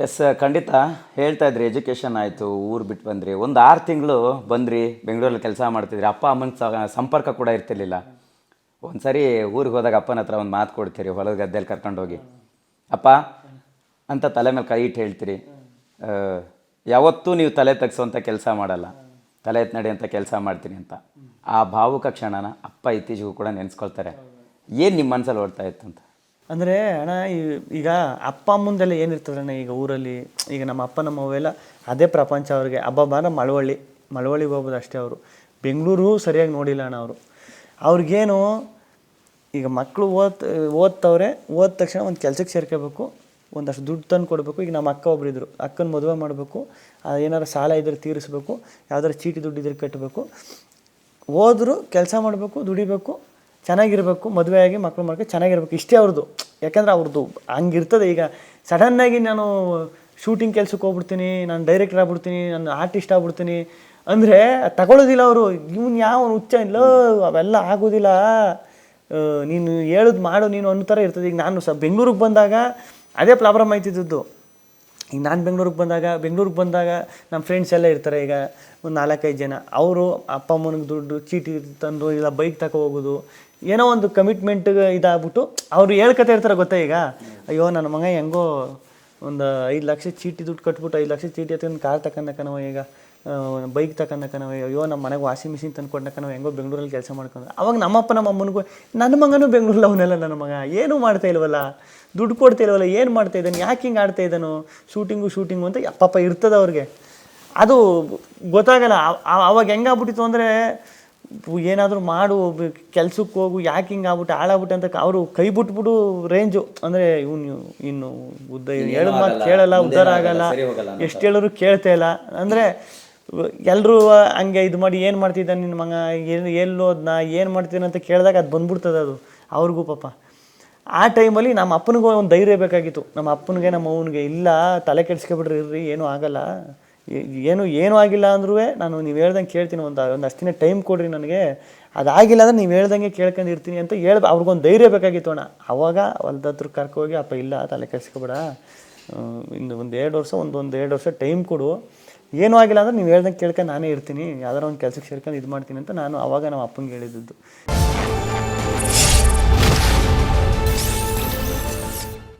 S ಖಂಡಿತ. ಹೇಳ್ತಾ ಇದ್ರಿ ಎಜುಕೇಷನ್ ಆಯಿತು, ಊರು ಬಿಟ್ಟು ಬಂದ್ರಿ, ಒಂದು 6 ತಿಂಗಳು ಬಂದ್ರಿ, ಬೆಂಗಳೂರಲ್ಲಿ ಕೆಲಸ ಮಾಡ್ತಿದ್ರಿ, ಅಪ್ಪ ಅಮ್ಮನ ಸಂಪರ್ಕ ಕೂಡ ಇರ್ತಿರ್ಲಿಲ್ಲ. ಒಂದು ಸರಿ ಊರಿಗೆ ಹೋದಾಗ ಅಪ್ಪನ ಹತ್ರ ಒಂದು ಮಾತು ಕೊಡ್ತೀರಿ, ಹೊಲದ ಗದ್ದೆಯಲ್ಲಿ ಕರ್ಕೊಂಡೋಗಿ ಅಪ್ಪ ಅಂತ ತಲೆ ಮೇಲೆ ಕೈ ಇಟ್ಟು ಹೇಳ್ತೀರಿ. ಯಾವತ್ತೂ ನೀವು ತಲೆ ತಗ್ಸೋಂಥ ಕೆಲಸ ಮಾಡಲ್ಲ, ತಲೆ ಎತ್ತು ನಡಿ ಅಂತ ಕೆಲಸ ಮಾಡ್ತೀನಿ ಅಂತ. ಆ ಭಾವುಕ ಕ್ಷಣನ ಅಪ್ಪ ಇತ್ತೀಚೆಗೂ ಕೂಡ ನೆನೆಸ್ಕೊಳ್ತಾರೆ. ಏನು ನಿಮ್ಮ ಮನಸ್ಸಲ್ಲಿ ಓಡ್ತಾ ಇತ್ತು ಅಂತ? ಅಂದರೆ ಅಣ್ಣ, ಈಗ ಅಪ್ಪ ಅಮ್ಮಂದೆಲ್ಲ ಏನಿರ್ತದೆ ಅಣ್ಣ, ಈಗ ಊರಲ್ಲಿ ಈಗ ನಮ್ಮ ಅಪ್ಪ ನಮ್ಮ ಅವ್ವೆಲ್ಲ ಅದೇ ಪ್ರಪಂಚ ಅವ್ರಿಗೆ. ಹಬ್ಬ ಬಂದ್ರೆ ಮಳವಳ್ಳಿಗೆ ಹೋಗ್ಬೋದು ಅಷ್ಟೇ. ಅವರು ಬೆಂಗಳೂರು ಸರಿಯಾಗಿ ನೋಡಿಲ್ಲ ಅಣ್ಣ. ಅವ್ರಿಗೇನು ಈಗ ಮಕ್ಕಳು ಓದ್ತವ್ರೆ, ಓದ ತಕ್ಷಣ ಒಂದು ಕೆಲಸಕ್ಕೆ ಸೇರ್ಕೋಬೇಕು, ಒಂದಷ್ಟು ದುಡ್ಡು ತಂದು ಕೊಡಬೇಕು. ಈಗ ನಮ್ಮ ಅಕ್ಕ ಒಬ್ಬರಿದ್ರು, ಅಕ್ಕನ ಮದುವೆ ಮಾಡಬೇಕು, ಏನಾರು ಸಾಲ ಇದ್ರೆ ತೀರಿಸ್ಬೇಕು, ಯಾವ್ದಾರು ಚೀಟಿ ದುಡ್ಡು ಇದ್ರೆ ಕಟ್ಟಬೇಕು. ಹೋದ್ರು ಕೆಲಸ ಮಾಡಬೇಕು, ದುಡಿಬೇಕು, ಚೆನ್ನಾಗಿರ್ಬೇಕು, ಮದುವೆ ಆಗಿ ಮಕ್ಕಳು ಮಾಡ್ಕೊಂಡು ಚೆನ್ನಾಗಿರ್ಬೇಕು, ಇಷ್ಟೇ ಅವ್ರದ್ದು. ಯಾಕಂದ್ರೆ ಅವ್ರದ್ದು ಹಂಗಿರ್ತದೆ. ಈಗ ಸಡನ್ನಾಗಿ ನಾನು ಶೂಟಿಂಗ್ ಕೆಲ್ಸಕ್ಕೆ ಹೋಗ್ಬಿಡ್ತೀನಿ, ನಾನು ಡೈರೆಕ್ಟರ್ ಆಗ್ಬಿಡ್ತೀನಿ, ನಾನು ಆರ್ಟಿಸ್ಟ್ ಆಗ್ಬಿಡ್ತೀನಿ ಅಂದರೆ ತಗೊಳ್ಳೋದಿಲ್ಲ ಅವರು. ಇವ್ನು ಯಾವ ಹುಚ್ಚ ಇಲ್ಲ, ಅವೆಲ್ಲ ಆಗೋದಿಲ್ಲ, ನೀನು ಹೇಳೋದು ಮಾಡು ನೀನು ಅನ್ನೋ ಥರ ಇರ್ತದೆ. ಈಗ ನಾನು ಬೆಂಗಳೂರಿಗೆ ಬಂದಾಗ ಅದೇ ಪ್ರಾಬ್ಲಮ್ ಆಯ್ತಿದ್ದದ್ದು. ಈಗ ನಾನು ಬೆಂಗಳೂರಿಗೆ ಬಂದಾಗ ನಮ್ಮ ಫ್ರೆಂಡ್ಸ್ ಎಲ್ಲ ಇರ್ತಾರೆ, ಈಗ ಒಂದು 4-5 ಜನ. ಅವರು ಅಪ್ಪ ಅಮ್ಮನಿಗೆ ದುಡ್ಡು ಚೀಟಿ ತಂದು ಇಲ್ಲ ಬೈಕ್ ತಗೋ ಹೋಗೋದು, ಏನೋ ಒಂದು ಕಮಿಟ್ಮೆಂಟ್ಗೆ ಇದಾಗ್ಬಿಟ್ಟು ಅವ್ರು ಹೇಳ್ಕೊತಾ ಇರ್ತಾರೆ. ಗೊತ್ತಾ, ಈಗ ಅಯ್ಯೋ ನನ್ನ ಮಗ ಹೆಂಗೋ ಒಂದು 5 ಲಕ್ಷ ಚೀಟಿ ದುಡ್ಡು ಕಟ್ಬಿಟ್ಟು 5 ಲಕ್ಷ ಚೀಟಿ ಒಂದು ಕಾರ್ ತಗೊಂಡಕನವ, ಈಗ ಬೈಕ್ ತಗೊಂಡಕನವ, ಅಯ್ಯೋ ನಮ್ಮ ಮನೆಗೆ ವಾಷಿಂಗ್ ಮಿಷಿನ್ ತಂದ್ಕೊಂಡಕನವ, ಹೆಂಗೋ ಬೆಂಗಳೂರಲ್ಲಿ ಕೆಲಸ ಮಾಡ್ಕೊಂಡು. ಅವಾಗ ನಮ್ಮಪ್ಪ ನಮ್ಮ ಅಮ್ಮನಿಗೂ ನನ್ನ ಮಗನೂ ಬೆಂಗಳೂರಲ್ಲಿ ಅವನೆಲ್ಲ, ನನ್ನ ಮಗ ಏನೂ ಮಾಡ್ತಾ ಇಲ್ವಲ್ಲ, ದುಡ್ಡು ಕೊಡ್ತಾ ಇಲ್ವಲ್ಲ, ಏನು ಮಾಡ್ತಾ ಇದ್ದಾನೆ, ಯಾಕೆ ಹಿಂಗೆ ಆಡ್ತಾ ಇದ್ದಾನೋ, ಶೂಟಿಂಗು ಅಂತ ಪಾಪ ಇರ್ತದೆ ಅವ್ರಿಗೆ. ಅದು ಗೊತ್ತಾಗಲ್ಲ. ಅವಾಗ ಹೆಂಗಾಗ್ಬಿಟ್ಟಿತ್ತು ಅಂದರೆ, ಏನಾದರೂ ಮಾಡು, ಕೆಲ್ಸಕ್ಕೆ ಹೋಗು, ಯಾಕೆ ಹಿಂಗೆ ಆಗ್ಬಿಟ್ಟು ಹಾಳಾಗ್ಬಿಟ್ಟು ಅಂತ ಅವರು ಕೈ ಬಿಟ್ಬಿಟ್ಟು ರೇಂಜು. ಅಂದರೆ ಇನ್ನು ಹೇಳಿದ ಮಾತು ಕೇಳಲ್ಲ, ಉದ್ಧಾರ ಆಗಲ್ಲ, ಎಷ್ಟು ಹೇಳಿದ್ರು ಕೇಳ್ತಾ ಇಲ್ಲ. ಅಂದರೆ ಎಲ್ಲರೂ ಹಂಗೆ ಇದು ಮಾಡಿ ಏನು ಮಾಡ್ತಿದ್ದಾನೆ ನಿನ್ನ ಮಗ, ಎಲ್ಲೋದ್ನ ಏನು ಮಾಡ್ತೀನಿ ಅಂತ ಕೇಳಿದಾಗ ಅದು ಬಂದ್ಬಿಡ್ತದೆ ಅದು ಅವ್ರಿಗೂ ಪಾಪ. ಆ ಟೈಮಲ್ಲಿ ನಮ್ಮ ಅಪ್ಪನಿಗೂ ಒಂದು ಧೈರ್ಯ ಬೇಕಾಗಿತ್ತು. ನಮ್ಮ ಅಪ್ಪನಿಗೆ ನಮ್ಮ ಅವ್ನಿಗೆ, ಇಲ್ಲ ತಲೆ ಕೆಡಿಸ್ಕೊಬಿಡ್ರಿ, ಇರ್ರಿ, ಏನೂ ಆಗಲ್ಲ, ಏನೂ ಆಗಿಲ್ಲ ಅಂದ್ರೂ ನಾನು ನೀವು ಹೇಳ್ದಂಗೆ ಕೇಳ್ತೀನಿ, ಒಂದಷ್ಟು ದಿನ ಟೈಮ್ ಕೊಡ್ರಿ ನನಗೆ, ಅದಾಗಿಲ್ಲ ಅಂದರೆ ನೀವು ಹೇಳ್ದಂಗೆ ಕೇಳ್ಕೊಂಡಿರ್ತೀನಿ ಅಂತ ಅವ್ರಿಗೊಂದು ಧೈರ್ಯ ಬೇಕಾಗಿತ್ತು ಅಣ್ಣ. ಆವಾಗ ಹೊಲ್ದ ಹತ್ರ ಕರ್ಕೋಗಿ, ಅಪ್ಪ ಇಲ್ಲ ತಲೆ ಕೆಡಿಸ್ಕೊಬೇಡ, ಇನ್ನು ಒಂದು 2 ವರ್ಷ ಟೈಮ್ ಕೊಡು, ಏನೂ ಆಗಿಲ್ಲ ಅಂದರೆ ನೀವು ಹೇಳ್ದಂಗೆ ಕೇಳ್ಕೊಂಡು ನಾನೇ ಇರ್ತೀನಿ, ಯಾವ್ದಾರ ಒಂದು ಕೆಲಸಕ್ಕೆ ಸೇರ್ಕೊಂಡು ಇದು ಮಾಡ್ತೀನಿ ಅಂತ ನಾನು ಆವಾಗ ನಮ್ಮ ಅಪ್ಪಂಗೆ ಹೇಳಿದ್ದು.